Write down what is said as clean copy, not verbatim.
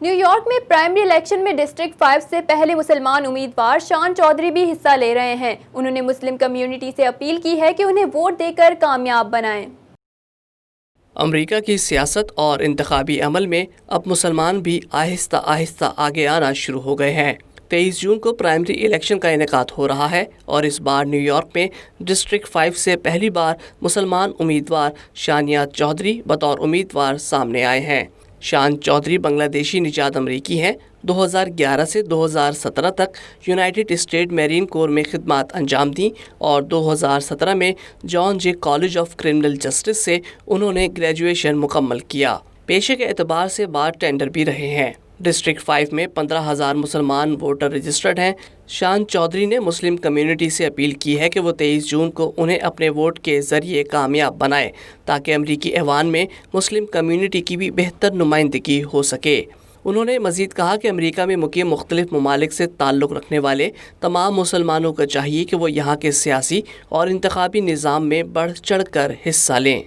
New York میں primary election میں district 5 سے پہلے مسلمان امیدوار شان چودھری بھی حصہ لے رہے ہیں۔ انہوں نے مسلم کمیونٹی سے اپیل کی ہے کہ انہیں ووٹ دے کر کامیاب بنائیں۔ امریکہ کی سیاست اور انتخابی عمل میں اب مسلمان بھی آہستہ آہستہ آگے آنا شروع ہو گئے ہیں۔ 23 جون کو پرائمری الیکشن کا انعقاد ہو رہا ہے اور اس بار نیو یارک میں ڈسٹرکٹ 5 سے پہلی بار مسلمان امیدوار شانیہ چودھری بطور امیدوار سامنے آئے ہیں۔ شان چودھری بنگلہ دیشی نژاد امریکی ہیں۔ 2011 سے 2017 تک یونائیٹڈ اسٹیٹ میرین کور میں خدمات انجام دیں اور 2017 میں جان جے کالج آف کرمنل جسٹس سے انہوں نے گریجویشن مکمل کیا۔ پیشے کے اعتبار سے بار ٹینڈر بھی رہے ہیں۔ ڈسٹرکٹ 5 میں 15,000 مسلمان ووٹر رجسٹرڈ ہیں۔ شان چودھری نے مسلم کمیونٹی سے اپیل کی ہے کہ وہ 23 جون کو انہیں اپنے ووٹ کے ذریعے کامیاب بنائے تاکہ امریکی ایوان میں مسلم کمیونٹی کی بھی بہتر نمائندگی ہو سکے۔ انہوں نے مزید کہا کہ امریکہ میں مقیم مختلف ممالک سے تعلق رکھنے والے تمام مسلمانوں کو چاہیے کہ وہ یہاں کے سیاسی اور انتخابی نظام میں بڑھ چڑھ کر حصہ لیں۔